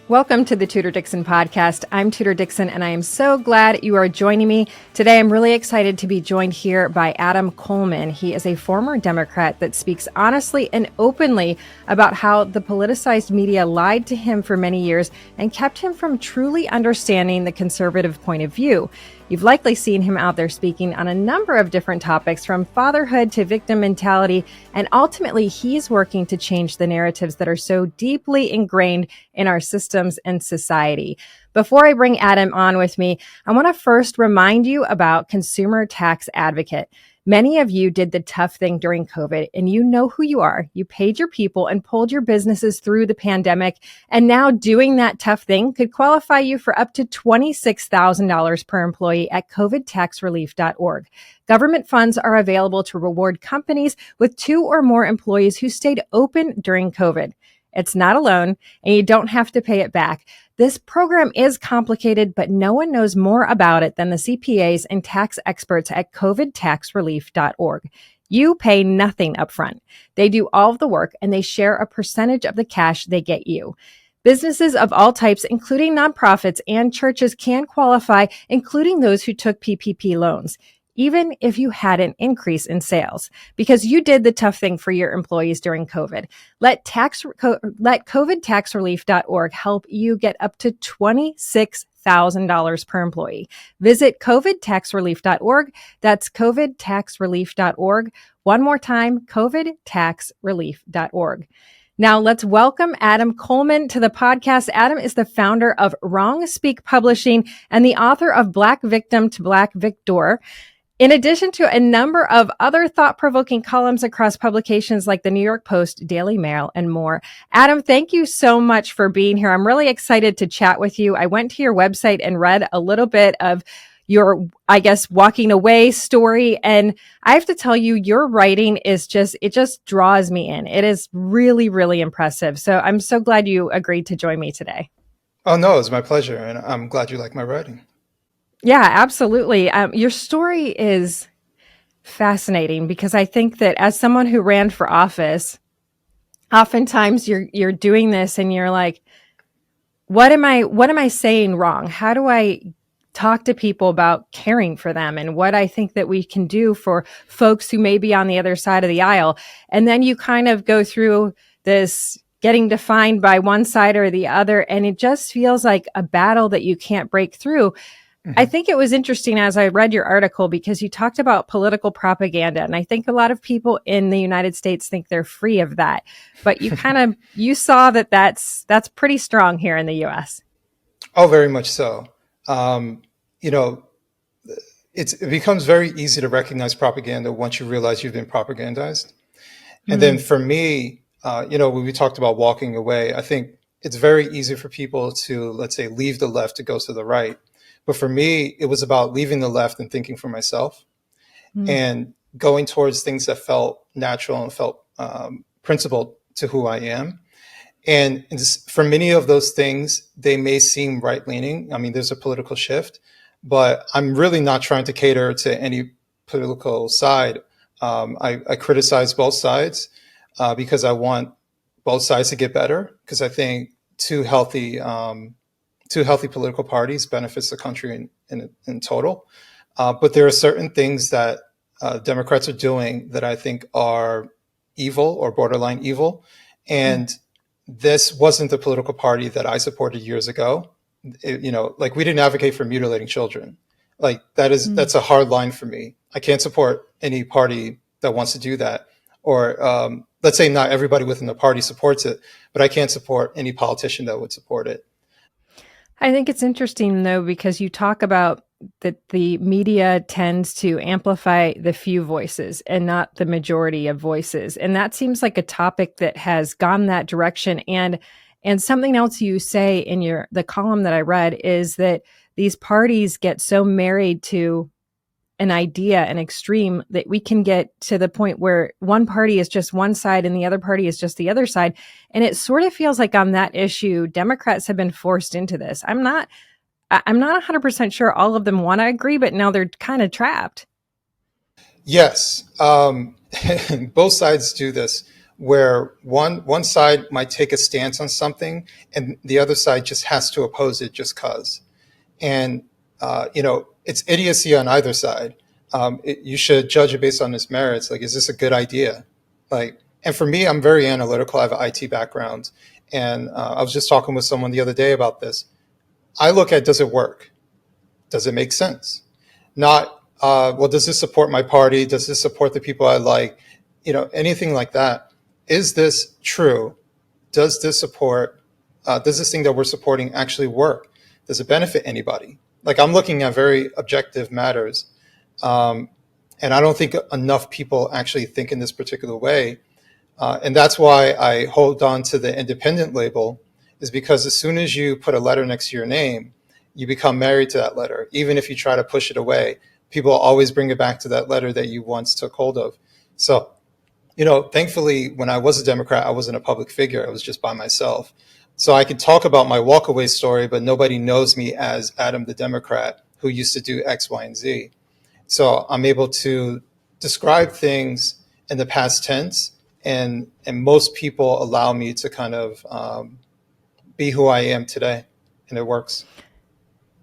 Welcome to the Tudor Dixon Podcast. I'm Tudor Dixon, and I am so glad you are joining me. Today, I'm really excited to be joined here by Adam Coleman. He is a former Democrat that speaks honestly and openly about how the politicized media lied to him for many years and kept him from truly understanding the conservative point of view. You've likely seen him out there speaking on a number of different topics, from fatherhood to victim mentality, and ultimately he's working to change the narratives that are so deeply ingrained in our systems and society. Before I bring Adam on with me, I want to first remind you about Consumer Tax Advocate. Many of you did the tough thing during COVID, and you know who you are. You paid your people and pulled your businesses through the pandemic, and now doing that tough thing could qualify you for up to $26,000 per employee at covidtaxrelief.org. Government funds are available to reward companies with 2 or more employees who stayed open during COVID. It's not a loan, and you don't have to pay it back. This program is complicated, but no one knows more about it than the CPAs and tax experts at covidtaxrelief.org. You pay nothing upfront. They do all of the work, and they share a percentage of the cash they get you. Businesses of all types, including nonprofits and churches, can qualify, including those who took PPP loans, even if you had an increase in sales, because you did the tough thing for your employees during COVID. Let covidtaxrelief.org help you get up to $26,000 per employee. Visit covidtaxrelief.org. That's covidtaxrelief.org. One more time, covidtaxrelief.org. Now let's welcome Adam Coleman to the podcast. Adam is the founder of Wrong Speak Publishing and the author of Black Victim to Black Victor. In addition to a number of other thought-provoking columns across publications like the New York Post, Daily Mail, and more. Adam, thank you so much for being here. I'm really excited to chat with you. I went to your website and read a little bit of your, walking away story. And I have to tell you, your writing is it just draws me in. It is really, really impressive. So I'm so glad you agreed to join me today. Oh, no, it's my pleasure. And I'm glad you like my writing. Yeah, absolutely. Your story is fascinating because I think that as someone who ran for office, oftentimes you're doing this and you're like, what am I saying wrong? How do I talk to people about caring for them and what I think that we can do for folks who may be on the other side of the aisle? And then you kind of go through this getting defined by one side or the other, and it just feels like a battle that you can't break through. I think it was interesting as I read your article because you talked about political propaganda. And I think a lot of people in the United States think they're free of that. But you you saw that that's pretty strong here in the US. Oh, very much so. It becomes very easy to recognize propaganda once you realize you've been propagandized. And then for me, when we talked about walking away, I think it's very easy for people to, let's say, leave the left to go to the right. But for me, it was about leaving the left and thinking for myself and going towards things that felt natural and felt principled to who I am. And for many of those things, they may seem right-leaning. I mean, there's a political shift, but I'm really not trying to cater to any political side. I criticize both sides because I want both sides to get better, because I think two healthy political parties benefits the country in total. But there are certain things that Democrats are doing that I think are evil or borderline evil. And this wasn't the political party that I supported years ago. We didn't advocate for mutilating children. That's a hard line for me. I can't support any party that wants to do that. Or let's say not everybody within the party supports it, but I can't support any politician that would support it. I think it's interesting, though, because you talk about that the media tends to amplify the few voices and not the majority of voices. And that seems like a topic that has gone that direction. And something else you say in the column that I read is that these parties get so married to an idea, an extreme, that we can get to the point where one party is just one side and the other party is just the other side. And it sort of feels like on that issue, Democrats have been forced into this. I'm not 100% sure all of them want to agree, but now they're kind of trapped. Yes. Both sides do this. where one side might take a stance on something and the other side just has to oppose it just cause. And it's idiocy on either side. You should judge it based on its merits. Like, is this a good idea? Like, and for me, I'm very analytical. I have an IT background, and I was just talking with someone the other day about this. I look at, does it work? Does it make sense? Not, well, does this support my party? Does this support the people I like? Anything like that. Is this true? Does this support, does this thing that we're supporting actually work? Does it benefit anybody? Like, I'm looking at very objective matters. And I don't think enough people actually think in this particular way. And that's why I hold on to the independent label, is because as soon as you put a letter next to your name, you become married to that letter. Even if you try to push it away, people always bring it back to that letter that you once took hold of. So, thankfully, when I was a Democrat, I wasn't a public figure. I was just by myself. So I could talk about my walkaway story, but nobody knows me as Adam the Democrat who used to do X, Y, and Z. So I'm able to describe things in the past tense, and most people allow me to kind of be who I am today, and it works.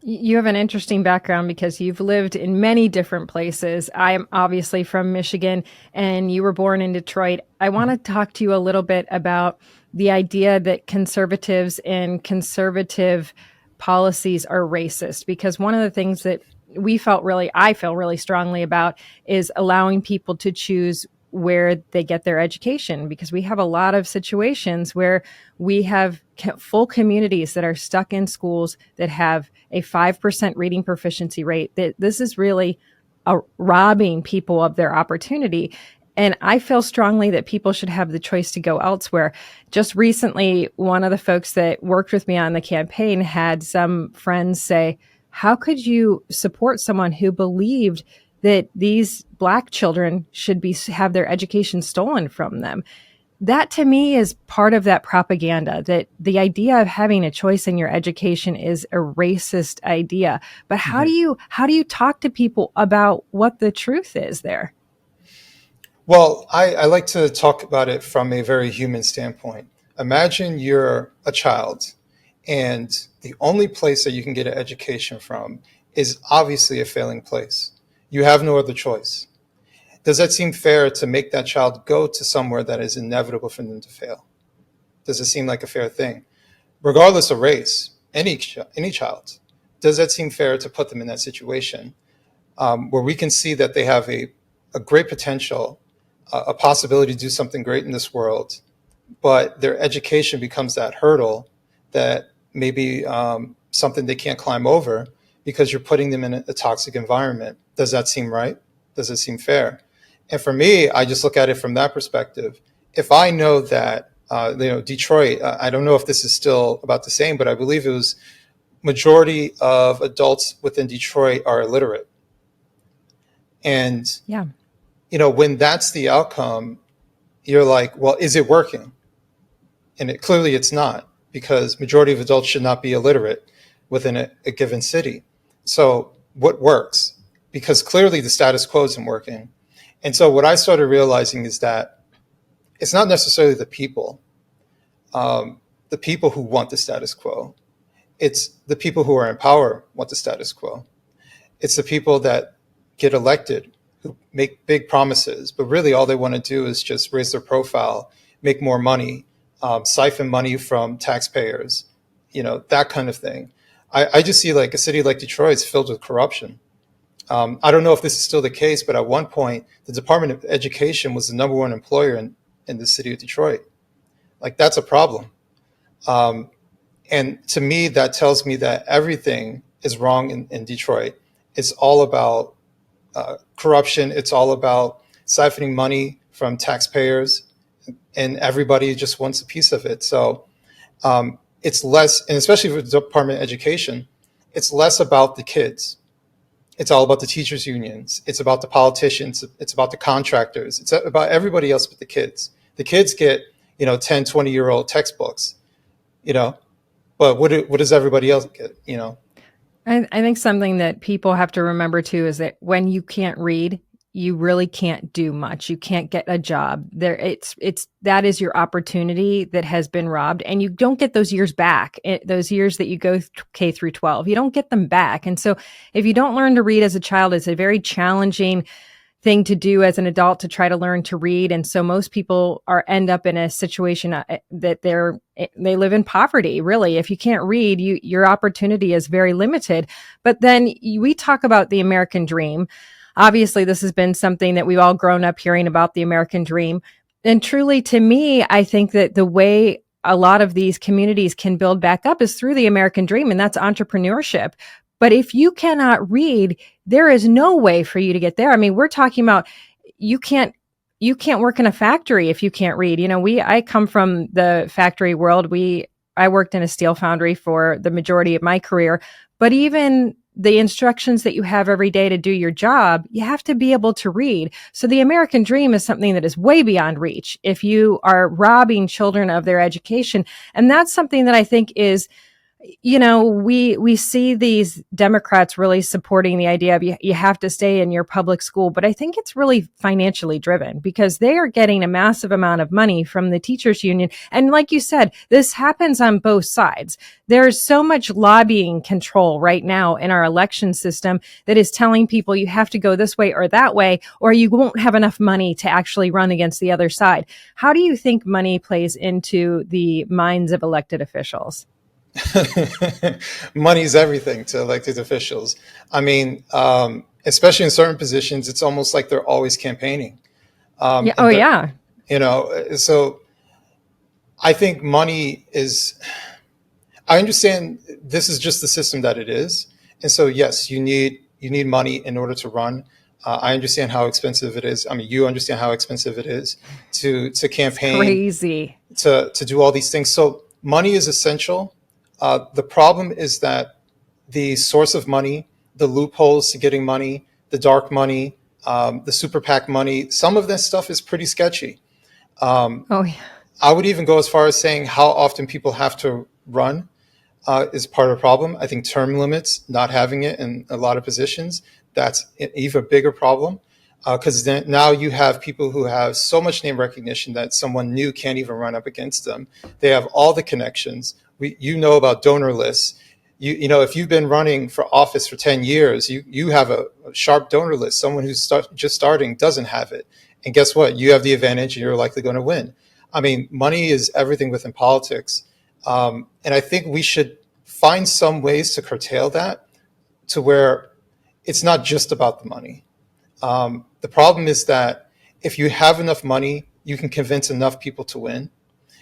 You have an interesting background because you've lived in many different places. I'm obviously from Michigan, and you were born in Detroit. I want to talk to you a little bit about the idea that conservatives and conservative policies are racist, because one of the things that I feel really strongly about is allowing people to choose where they get their education, because we have a lot of situations where we have full communities that are stuck in schools that have a 5% reading proficiency rate. This is really robbing people of their opportunity. And I feel strongly that people should have the choice to go elsewhere. Just recently, one of the folks that worked with me on the campaign had some friends say, how could you support someone who believed that these Black children should have their education stolen from them? That to me is part of that propaganda, that the idea of having a choice in your education is a racist idea. But how do you talk to people about what the truth is there? Well, I like to talk about it from a very human standpoint. Imagine you're a child, and the only place that you can get an education from is obviously a failing place. You have no other choice. Does that seem fair to make that child go to somewhere that is inevitable for them to fail? Does it seem like a fair thing? Regardless of race, any child, does that seem fair to put them in that situation where we can see that they have a great potential, a possibility to do something great in this world, but their education becomes that hurdle that maybe something they can't climb over because you're putting them in a toxic environment? Does that seem right? Does it seem fair? And for me, I just look at it from that perspective. If I know that, Detroit, I don't know if this is still about the same, but I believe it was majority of adults within Detroit are illiterate. And, yeah, when that's the outcome, you're like, well, is it working? And clearly it's not, because majority of adults should not be illiterate within a given city. So what works? Because clearly the status quo isn't working. And so what I started realizing is that it's not necessarily the people who want the status quo. It's the people who are in power want the status quo. It's the people that get elected who make big promises, but really all they want to do is just raise their profile, make more money, siphon money from taxpayers, that kind of thing. I just see like a city like Detroit is filled with corruption. I don't know if this is still the case, but at one point, the Department of Education was the number one employer in the city of Detroit. Like, that's a problem. And to me, that tells me that everything is wrong in Detroit. It's all about corruption. It's all about siphoning money from taxpayers, and everybody just wants a piece of it. So it's less, and especially for the Department of Education, it's less about the kids. It's all about the teachers' unions. It's about the politicians. It's about the contractors. It's about everybody else but the kids. The kids get, 10, 20-year-old textbooks, but what does everybody else get, I think something that people have to remember too is that when you can't read, you really can't do much. You can't get a job there. That is your opportunity that has been robbed, and you don't get those years back. Those years that you go K through 12, you don't get them back. And so if you don't learn to read as a child, it's a very challenging thing to do as an adult to try to learn to read. And so most people end up in a situation that they live in poverty. Really, if you can't read, your opportunity is very limited. But then we talk about the American dream. Obviously, this has been something that we've all grown up hearing about, the American dream. And truly, to me, I think that the way a lot of these communities can build back up is through the American dream, and that's entrepreneurship. But if you cannot read, there is no way for you to get there. I mean, we're talking about you can't work in a factory if you can't read. I come from the factory world. I worked in a steel foundry for the majority of my career, but even the instructions that you have every day to do your job, you have to be able to read. So the American dream is something that is way beyond reach if you are robbing children of their education. And that's something that I think is, we see these Democrats really supporting the idea of you have to stay in your public school. But I think it's really financially driven because they are getting a massive amount of money from the teachers union. And like you said, this happens on both sides. There's so much lobbying control right now in our election system that is telling people you have to go this way or that way, or you won't have enough money to actually run against the other side. How do you think money plays into the minds of elected officials? Money's everything to elected officials. I mean, especially in certain positions, it's almost like they're always campaigning. Yeah. Oh, yeah. So I think money is, I understand this is just the system that it is. And so, yes, you need money in order to run. I understand how expensive it is. I mean, you understand how expensive it is to campaign. Crazy. To do all these things. So money is essential. The problem is that the source of money, the loopholes to getting money, the dark money, the super PAC money, some of that stuff is pretty sketchy. I would even go as far as saying how often people have to run is part of the problem. I think term limits, not having it in a lot of positions, that's an even bigger problem. Because then now you have people who have so much name recognition that someone new can't even run up against them. They have all the connections. About donor lists. If you've been running for office for 10 years, you have a sharp donor list. Someone who's just starting doesn't have it. And guess what? You have the advantage and you're likely going to win. I mean, money is everything within politics. And I think we should find some ways to curtail that to where it's not just about the money. The problem is that if you have enough money, you can convince enough people to win.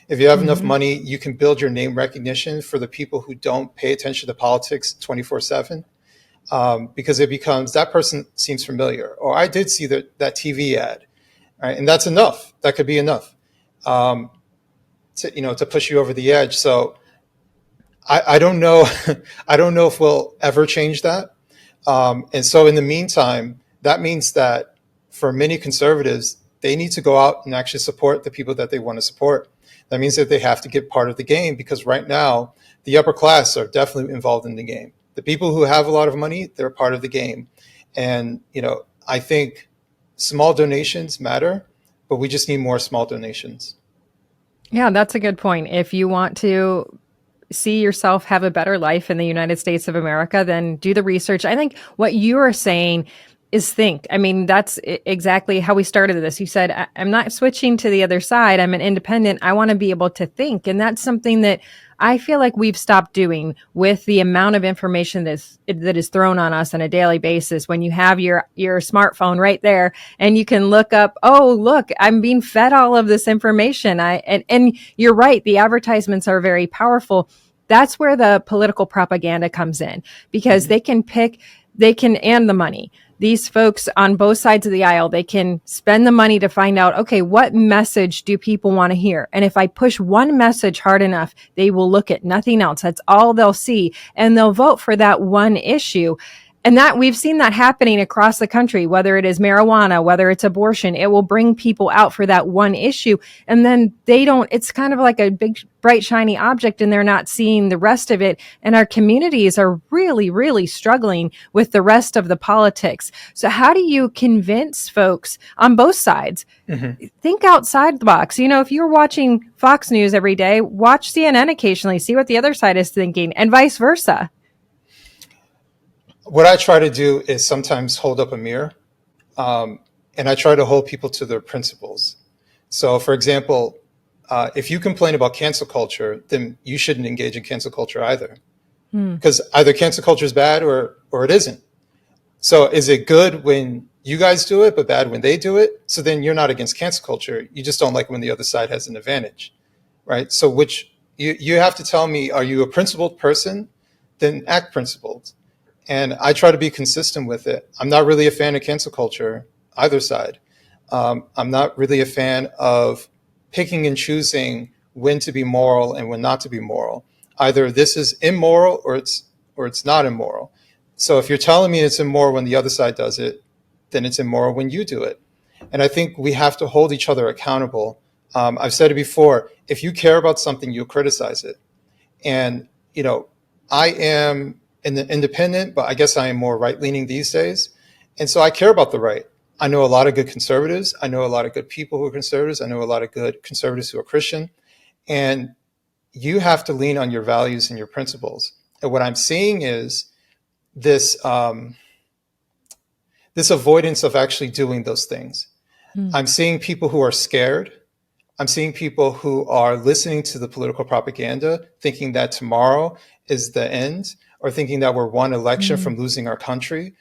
If you have enough money, you can build your name recognition for the people who don't pay attention to politics 24/7, because it becomes that person seems familiar, or I did see that TV ad, right? And that's enough. That could be enough to push you over the edge. So I don't know. I don't know if we'll ever change that. And so in the meantime, that means that for many conservatives, they need to go out and actually support the people that they want to support. That means that they have to get part of the game, because right now the upper class are definitely involved in the game. The people who have a lot of money, they're part of the game. And, I think small donations matter, but we just need more small donations. Yeah, that's a good point. If you want to see yourself have a better life in the United States of America, then do the research. I think what you are saying is think. I mean, that's exactly how we started this. You said, I'm not switching to the other side. I'm an independent. I want to be able to think. And that's something that I feel like we've stopped doing with the amount of information that is thrown on us on a daily basis. When you have your smartphone right there and you can look up, oh, look, I'm being fed all of this information. And you're right. The advertisements are very powerful. That's where the political propaganda comes in, because they can and the money. These folks on both sides of the aisle, they can spend the money to find out, okay, what message do people want to hear? And if I push one message hard enough, they will look at nothing else. That's all they'll see. And they'll vote for that one issue. And that we've seen that happening across the country, whether it is marijuana, whether it's abortion, it will bring people out for that one issue. And then it's kind of like a big, bright, shiny object, and they're not seeing the rest of it. And our communities are really, really struggling with the rest of the politics. So how do you convince folks on both sides? Think outside the box. If you're watching Fox News every day, watch CNN occasionally, see what the other side is thinking, and vice versa. What I try to do is sometimes hold up a mirror, and I try to hold people to their principles. So, for example, if you complain about cancel culture, then you shouldn't engage in cancel culture either, because either cancel culture is bad or it isn't. So is it good when you guys do it, but bad when they do it? So then you're not against cancel culture. You just don't like when the other side has an advantage, right? So you have to tell me, are you a principled person? Then act principled. And I try to be consistent with it. I'm not really a fan of cancel culture, either side. I'm not really a fan of picking and choosing when to be moral and when not to be moral. Either this is immoral or it's not immoral. So if you're telling me it's immoral when the other side does it, then it's immoral when you do it. And I think we have to hold each other accountable. I've said it before, if you care about something, you'll criticize it. And, I am independent, but I guess I am more right-leaning these days. And so I care about the right. I know a lot of good conservatives. I know a lot of good people who are conservatives. I know a lot of good conservatives who are Christian. And you have to lean on your values and your principles. And what I'm seeing is this avoidance of actually doing those things. I'm seeing people who are scared. I'm seeing people who are listening to the political propaganda, thinking that tomorrow is the end, or thinking that we're one election from losing our country.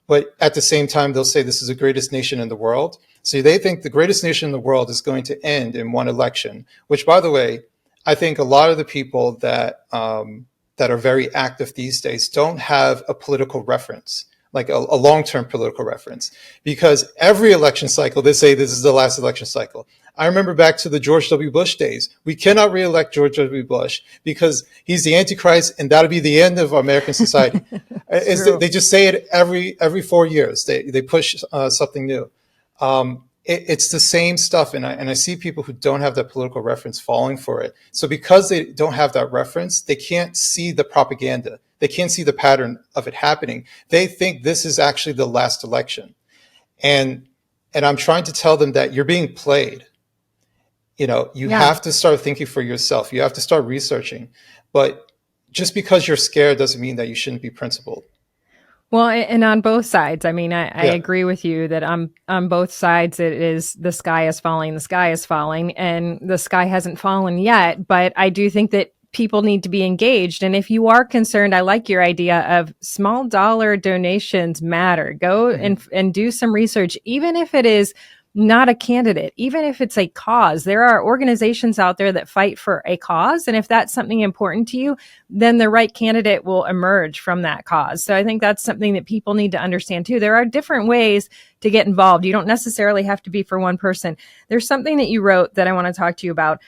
But at the same time, they'll say this is the greatest nation in the world. So they think the greatest nation in the world is going to end in one election, which, by the way, I think a lot of the people that are very active these days don't have a political reference, like a long-term political reference, because every election cycle, they say this is the last election cycle. I remember back to the George W. Bush days. We cannot reelect George W. Bush because he's the Antichrist, and that'll be the end of American society. They just say it every 4 years. They push something new. It's the same stuff, and I see people who don't have that political reference falling for it. So because they don't have that reference, they can't see the propaganda. They can't see the pattern of it happening. They think this is actually the last election, and I'm trying to tell them that you're being played. You have to start thinking for yourself. You have to start researching. But just because you're scared doesn't mean that you shouldn't be principled. Well, and on both sides, I mean, I agree with you that on both sides, it is the sky is falling, and the sky hasn't fallen yet. But I do think that people need to be engaged. And if you are concerned, I like your idea of small dollar donations matter. Go and do some research, even if it is not a candidate, even if it's a cause. There are organizations out there that fight for a cause. And if that's something important to you, then the right candidate will emerge from that cause. So I think that's something that people need to understand too. There are different ways to get involved. You don't necessarily have to be for one person. There's something that you wrote that I want to talk to you about.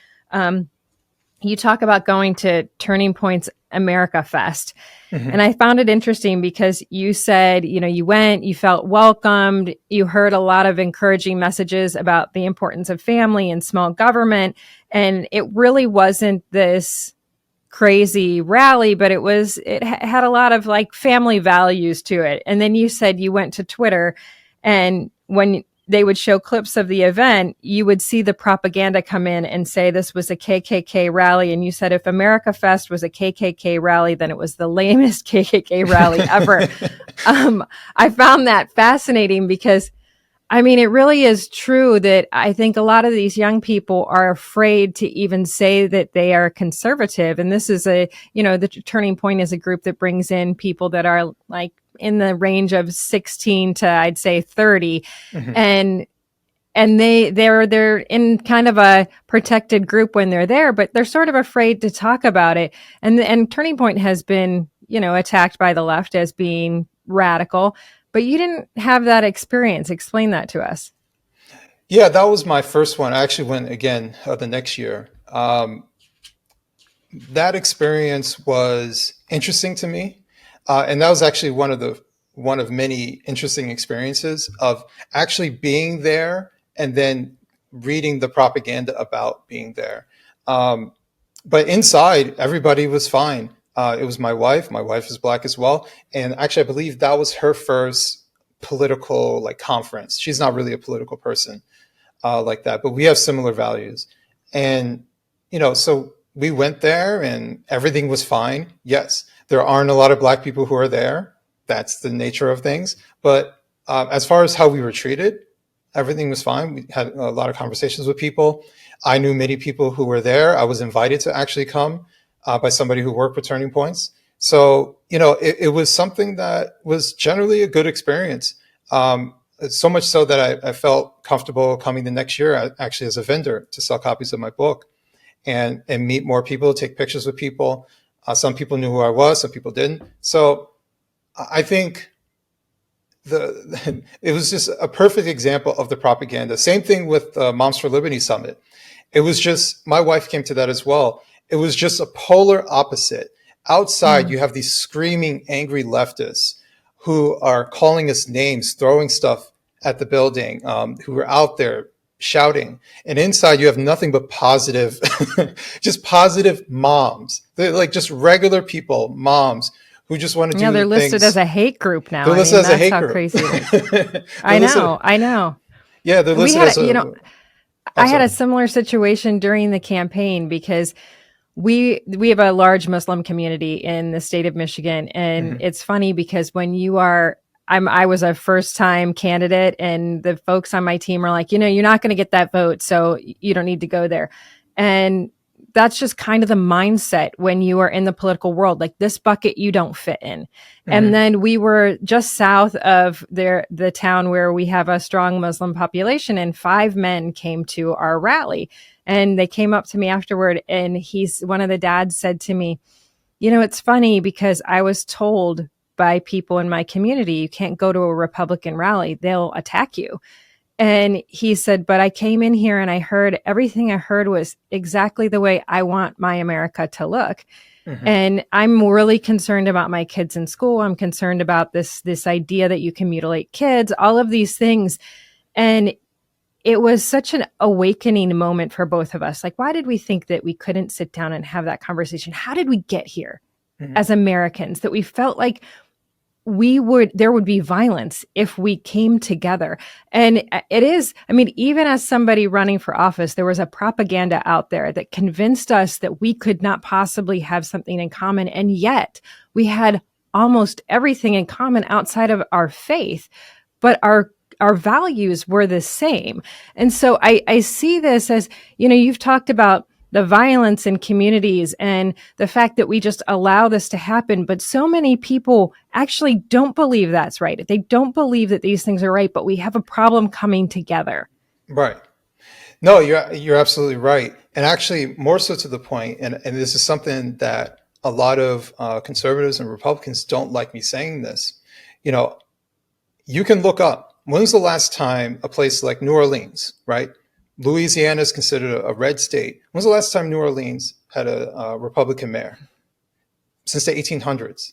You talk about going to Turning Point's America Fest. And I found it interesting because you said, you went, you felt welcomed, you heard a lot of encouraging messages about the importance of family and small government. And it really wasn't this crazy rally, but it had a lot of like family values to it. And then you said you went to Twitter, and when they would show clips of the event, you would see the propaganda come in and say this was a KKK rally. And you said if America Fest was a KKK rally, then it was the lamest KKK rally ever. I found that fascinating because, I mean, it really is true that I think a lot of these young people are afraid to even say that they are conservative. And this is the Turning Point is a group that brings in people that are like in the range of 16 to I'd say 30. And they're in kind of a protected group when they're there, but they're sort of afraid to talk about it. And Turning Point has been, attacked by the left as being radical, but you didn't have that experience. Explain that to us. Yeah, that was my first one. I actually went again the next year. That experience was interesting to me. And that was actually one of one of many interesting experiences of actually being there and then reading the propaganda about being there. But inside, everybody was fine. It was my wife. My wife is Black as well. And actually, I believe that was her first political conference. She's not really a political person like that, but we have similar values. And, so we went there and everything was fine. Yes, there aren't a lot of Black people who are there. That's the nature of things. But as far as how we were treated, everything was fine. We had a lot of conversations with people. I knew many people who were there. I was invited to actually come by somebody who worked with Turning Points. So, it was something that was generally a good experience. So much so that I felt comfortable coming the next year actually as a vendor to sell copies of my book and meet more people, take pictures with people. Some people knew who I was, some people didn't. So I think it was just a perfect example of the propaganda. Same thing with the Moms for Liberty Summit. It was just, my wife came to that as well. It was just a polar opposite. Outside, you have these screaming, angry leftists who are calling us names, throwing stuff at the building, who are out there shouting. And inside, you have nothing but positive, just positive moms. They're just regular people, moms, who just want to do they're listed things. as a hate group now. They're listed as a hate how group. Crazy it is. I know. Yeah, they're listed as a... I had a similar situation during the campaign because we have a large Muslim community in the state of Michigan. And it's funny because when I was a first time candidate and the folks on my team are like, you're not going to get that vote. So you don't need to go there. And that's just kind of the mindset when you are in the political world, like this bucket you don't fit in. And then we were just south of the town where we have a strong Muslim population, and 5 men came to our rally. And they came up to me afterward, and one of the dads said to me, it's funny because I was told by people in my community, you can't go to a Republican rally, they'll attack you. And he said, but I came in here and everything I heard was exactly the way I want my America to look. And I'm really concerned about my kids in school. I'm concerned about this idea that you can mutilate kids, all of these things. And it was such an awakening moment for both of us. Like, why did we think that we couldn't sit down and have that conversation? How did we get here as Americans, that we felt like there would be violence if we came together? And it is, even as somebody running for office, there was a propaganda out there that convinced us that we could not possibly have something in common. And yet we had almost everything in common outside of our faith, but our values were the same. And so I see this as, you've talked about the violence in communities and the fact that we just allow this to happen. But so many people actually don't believe that's right. They don't believe that these things are right, but we have a problem coming together. Right. No, you're absolutely right. And actually, more so to the point, and this is something that a lot of conservatives and Republicans don't like me saying this. You can look up, when was the last time a place like New Orleans, right? Louisiana is considered a red state. When was the last time New Orleans had a Republican mayor? Since the 1800s.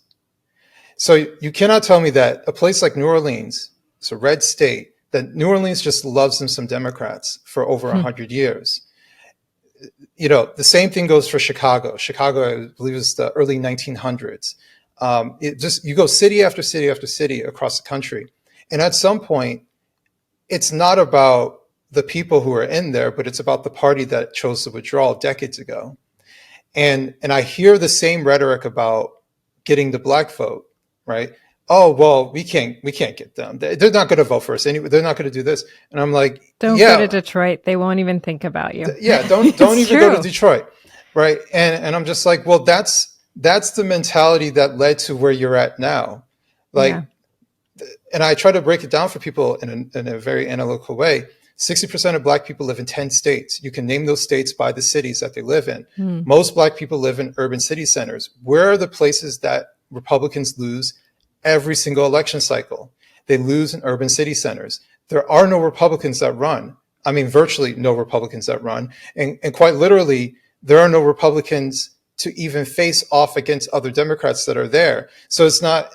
So you cannot tell me that a place like New Orleans, it's a red state, that New Orleans just loves them some Democrats for over 100 years. The same thing goes for Chicago. Chicago, I believe, is the early 1900s. You go city after city after city across the country. And at some point, it's not about the people who are in there, but it's about the party that chose to withdraw decades ago. And I hear the same rhetoric about getting the Black vote, right? Oh, well, we can't get them. They're not going to vote for us anyway. They're not going to do this. And I'm like, don't go to Detroit. They won't even think about you. Don't even go to Detroit. Right. And I'm just like, well, that's the mentality that led to where you're at now. And I try to break it down for people in a very analytical way. 60% of Black people live in 10 states. You can name those states by the cities that they live in. Most Black people live in urban city centers. Where are the places that Republicans lose every single election cycle? They lose in urban city centers. There are no Republicans that run. Virtually no Republicans that run. And quite literally, there are no Republicans to even face off against other Democrats that are there. So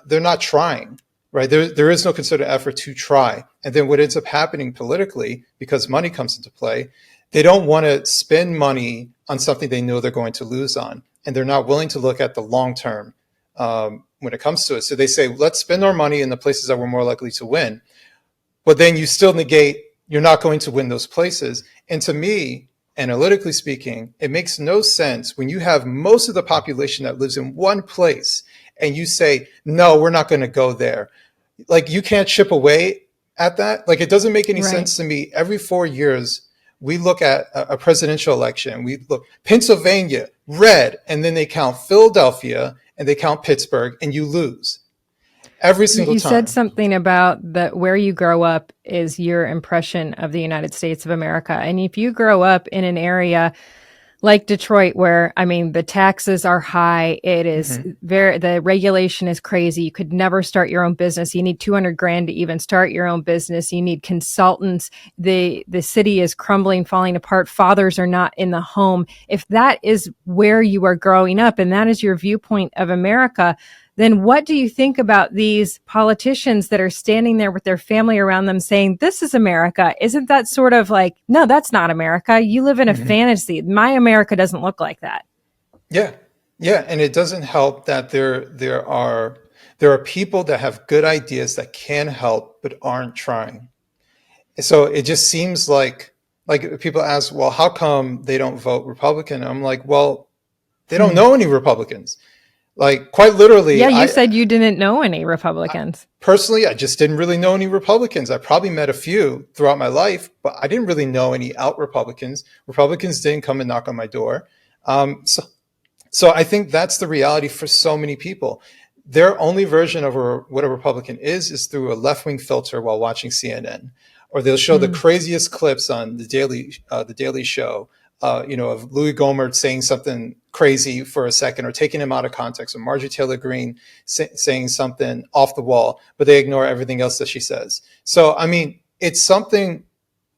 they're not trying. right? There is no concerted effort to try. And then what ends up happening politically, because money comes into play, they don't want to spend money on something they know they're going to lose on. And they're not willing to look at the long term when it comes to it. So they say, let's spend our money in the places that we're more likely to win. But then you still negate, you're not going to win those places. And to me, analytically speaking, it makes no sense when you have most of the population that lives in one place and you say, no, we're not going to go there. Like, you can't chip away at that. Like, it doesn't make any sense to me. Every 4 years, we look at a presidential election. We look Pennsylvania, red, and then they count Philadelphia and they count Pittsburgh, and you lose every single time. You said something about that where you grow up is your impression of the United States of America. And if you grow up in an area like Detroit, where, I mean, the taxes are high, it is the regulation is crazy. You could never start your own business. You need 200 grand to even start your own business. You need consultants. The city is crumbling, falling apart. Fathers are not in the home. If that is where you are growing up and that is your viewpoint of America, then what do you think about these politicians that are standing there with their family around them saying, this is America? Isn't that sort of like, no, that's not America. You live in a fantasy. My America doesn't look like that. Yeah. Yeah. And it doesn't help that there are people that have good ideas that can help, but aren't trying. So it just seems like people ask, well, how come they don't vote Republican? I'm like, well, they don't know any Republicans. Like, quite literally. Yeah, you said you didn't know any Republicans. Personally, I just didn't really know any Republicans. I probably met a few throughout my life, but I didn't really know any out Republicans. Republicans didn't come and knock on my door. So I think that's the reality for so many people. Their only version of what a Republican is through a left-wing filter while watching CNN, or they'll show the craziest clips on the Daily Show. Of Louis Gohmert saying something crazy for a second, or taking him out of context, or Marjorie Taylor Greene saying something off the wall, but they ignore everything else that she says. So, I mean, it's something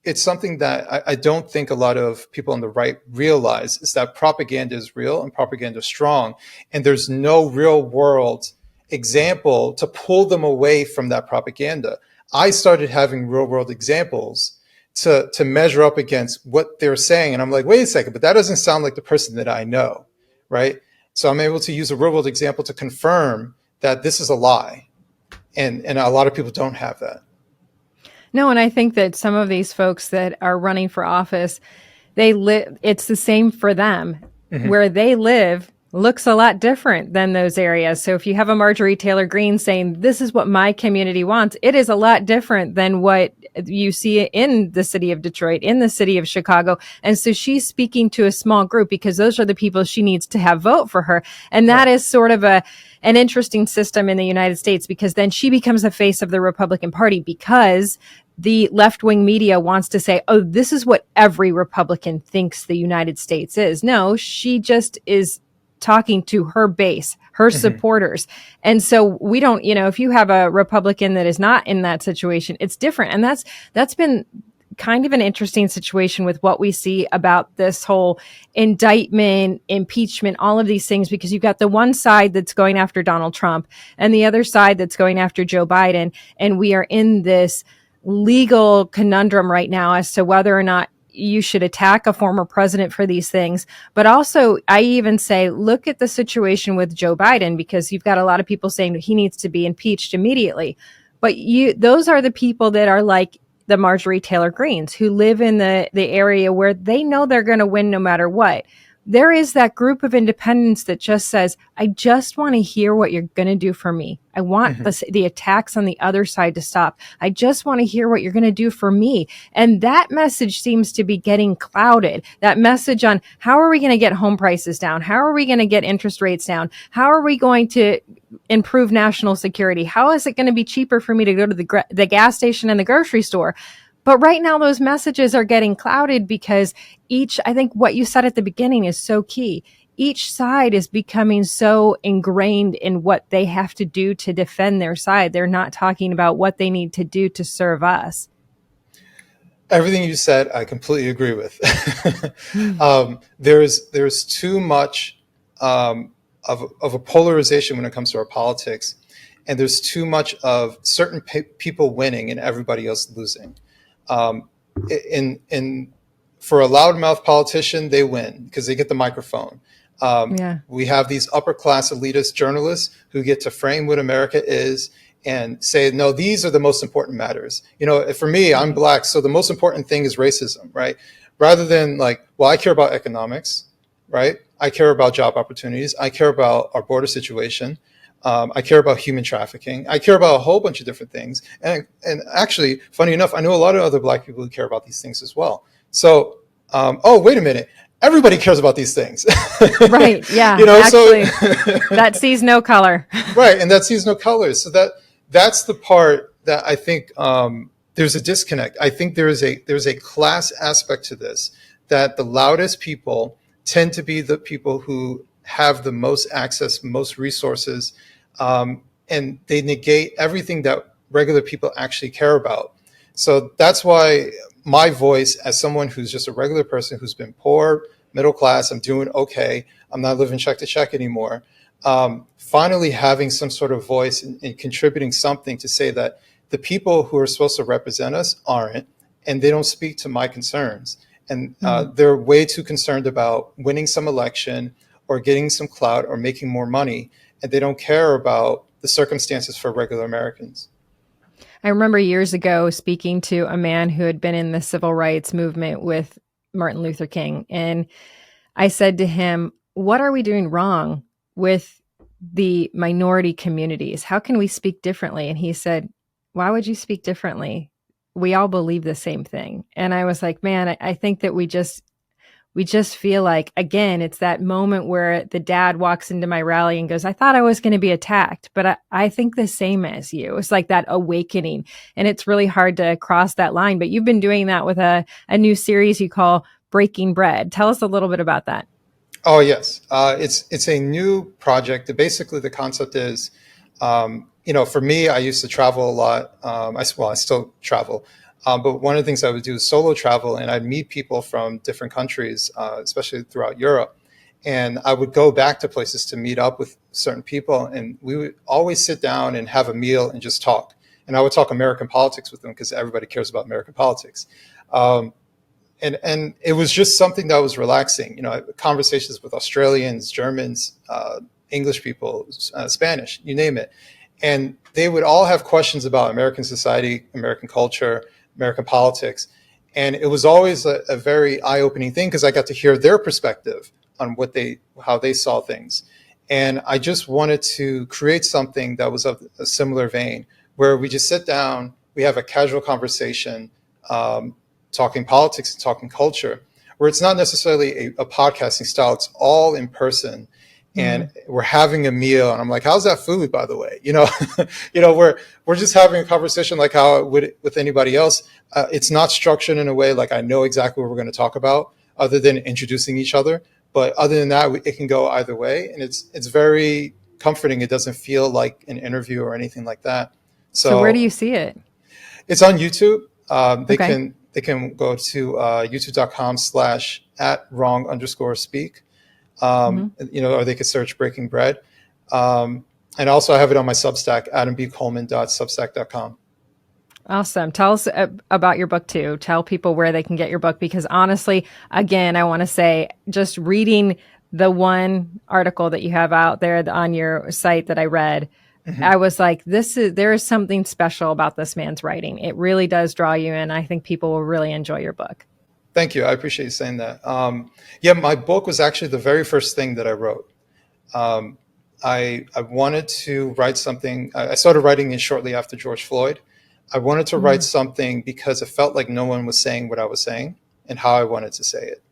that I don't think a lot of people on the right realize, is that propaganda is real and propaganda is strong. And there's no real world example to pull them away from that propaganda. I started having real world examples to measure up against what they're saying. And I'm like, wait a second, but that doesn't sound like the person that I know, right? So I'm able to use a real world example to confirm that this is a lie. And a lot of people don't have that. No, and I think that some of these folks that are running for office, it's the same for them. Where they live looks a lot different than those areas. So if you have a Marjorie Taylor Greene saying, this is what my community wants, it is a lot different than what you see in the city of Detroit, in the city of Chicago. And so she's speaking to a small group because those are the people she needs to have vote for her. And that is sort of an interesting system in the United States, because then she becomes the face of the Republican Party, because the left-wing media wants to say, oh, this is what every Republican thinks the United States is. No, she just is talking to her base, her supporters. And so we don't, if you have a Republican that is not in that situation, it's different. And that's been kind of an interesting situation with what we see about this whole indictment, impeachment, all of these things, because you've got the one side that's going after Donald Trump and the other side that's going after Joe Biden. And we are in this legal conundrum right now as to whether or not you should attack a former president for these things. But also, I even say, look at the situation with Joe Biden, because you've got a lot of people saying he needs to be impeached immediately. But those are the people that are like the Marjorie Taylor Greenes, who live in the area where they know they're going to win no matter what. There is that group of independents that just says, I just want to hear what you're going to do for me. I want the attacks on the other side to stop. I just want to hear what you're going to do for me. And that message seems to be getting clouded. That message on how are we going to get home prices down? How are we going to get interest rates down? How are we going to improve national security? How is it going to be cheaper for me to go to the gas station and the grocery store? But right now, those messages are getting clouded because I think what you said at the beginning is so key. Each side is becoming so ingrained in what they have to do to defend their side. They're not talking about what they need to do to serve us. Everything you said, I completely agree with. There's too much of a polarization when it comes to our politics. and there's too much of certain people winning and everybody else losing. For a loudmouth politician, they win because they get the microphone. We have these upper class elitist journalists who get to frame what America is and say, no, these are the most important matters. For me, I'm Black, so the most important thing is racism, right? Rather than like, well, I care about economics, right? I care about job opportunities. I care about our border situation. I care about human trafficking. I care about a whole bunch of different things. And actually, funny enough, I know a lot of other Black people who care about these things as well. So, wait a minute. Everybody cares about these things. Right. Yeah. Actually, that sees no color. Right. And that sees no color. So that's the part that I think there's a disconnect. I think there's a class aspect to this, that the loudest people tend to be the people who have the most access, most resources, and they negate everything that regular people actually care about. So that's why my voice, as someone who's just a regular person who's been poor, middle class, I'm doing okay, I'm not living check to check anymore, finally having some sort of voice and contributing something to say that the people who are supposed to represent us aren't, and they don't speak to my concerns. And they're way too concerned about winning some election or getting some clout or making more money, and they don't care about the circumstances for regular Americans. I remember years ago speaking to a man who had been in the civil rights movement with Martin Luther King. And I said to him, what are we doing wrong with the minority communities? How can we speak differently? And he said, why would you speak differently? We all believe the same thing. And I was like, man, I think that we just feel like, again, it's that moment where the dad walks into my rally and goes, I thought I was going to be attacked, but I think the same as you. It's like that awakening. And it's really hard to cross that line. But you've been doing that with a new series you call Breaking Bread. Tell us a little bit about that. Oh, yes. It's a new project. Basically, the concept is, for me, I used to travel a lot. I still travel. But one of the things I would do is solo travel, and I'd meet people from different countries, especially throughout Europe. And I would go back to places to meet up with certain people, and we would always sit down and have a meal and just talk. And I would talk American politics with them because everybody cares about American politics. And it was just something that was relaxing. Conversations with Australians, Germans, English people, Spanish, you name it. And they would all have questions about American society, American culture, American politics. And it was always a very eye-opening thing because I got to hear their perspective on how they saw things. And I just wanted to create something that was of a similar vein, where we just sit down, we have a casual conversation, talking politics and talking culture, where it's not necessarily a podcasting style, it's all in person. And we're having a meal, and I'm like, how's that food, by the way? We're just having a conversation like how I would with anybody else. It's not structured in a way like I know exactly what we're going to talk about, other than introducing each other. But other than that, it can go either way, and it's very comforting. It doesn't feel like an interview or anything like that. So where do you see it? It's on YouTube. They can go to youtube.com/@wrong_speak. Or they could search Breaking Bread. And also I have it on my Substack, adambcoleman.substack.com. Awesome. Tell us about your book too. Tell people where they can get your book, because honestly, again, I want to say, just reading the one article that you have out there on your site that I read, I was like, there is something special about this man's writing. It really does draw you in. I think people will really enjoy your book. Thank you. I appreciate you saying that. My book was actually the very first thing that I wrote. I wanted to write something. I started writing it shortly after George Floyd. I wanted to write something because it felt like no one was saying what I was saying and how I wanted to say it.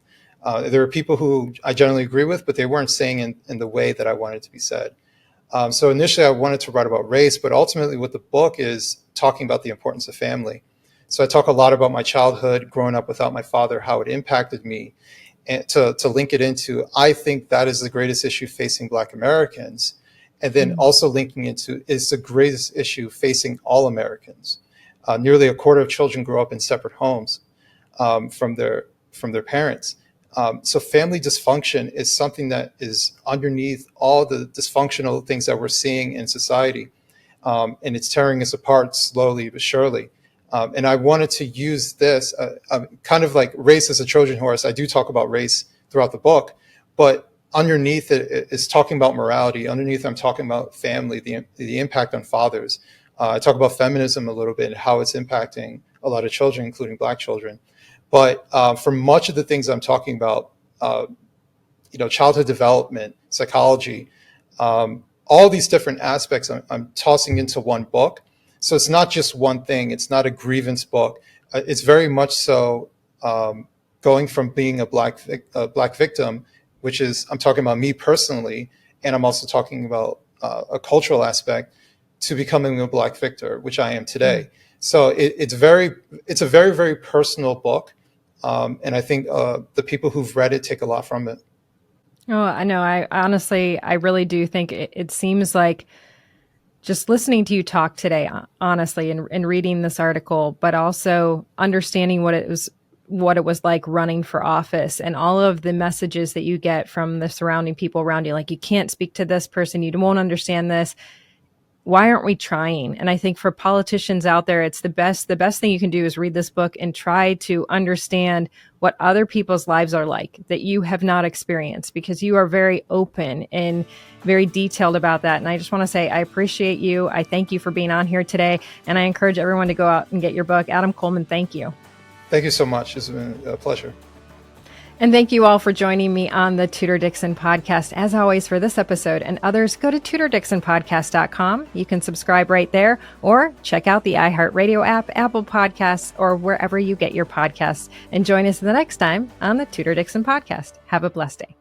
There were people who I generally agree with, but they weren't saying in the way that I wanted to be said. So initially I wanted to write about race, but ultimately what the book is talking about the importance of family. So I talk a lot about my childhood, growing up without my father, how it impacted me, and to link it into, I think that is the greatest issue facing Black Americans. And then also linking into, is the greatest issue facing all Americans. Nearly a quarter of children grow up in separate homes from their parents. So family dysfunction is something that is underneath all the dysfunctional things that we're seeing in society. and it's tearing us apart slowly but surely. And I wanted to use this kind of like race as a Trojan horse. I do talk about race throughout the book, but underneath it is talking about morality. Underneath, I'm talking about family, the impact on fathers. I talk about feminism a little bit and how it's impacting a lot of children, including Black children. But for much of the things I'm talking about, childhood development, psychology, all these different aspects I'm tossing into one book. So it's not just one thing. It's not a grievance book. It's very much so going from being a black victim, which is, I'm talking about me personally, and I'm also talking about a cultural aspect, to becoming a Black victor, which I am today. So it's a very, very personal book. And I think the people who've read it take a lot from it. Oh, I know. I really do think it seems like, just listening to you talk today, honestly, and reading this article, but also understanding what it was like running for office and all of the messages that you get from the surrounding people around you. Like, you can't speak to this person. You won't understand this. Why aren't we trying? And I think for politicians out there, it's the best thing you can do is read this book and try to understand what other people's lives are like that you have not experienced, because you are very open and very detailed about that. And I just want to say, I appreciate you. I thank you for being on here today. And I encourage everyone to go out and get your book. Adam Coleman, thank you. Thank you so much. It's been a pleasure. And thank you all for joining me on the Tudor Dixon Podcast. As always, for this episode and others, go to TudorDixonPodcast.com. You can subscribe right there, or check out the iHeartRadio app, Apple Podcasts, or wherever you get your podcasts. And join us the next time on the Tudor Dixon Podcast. Have a blessed day.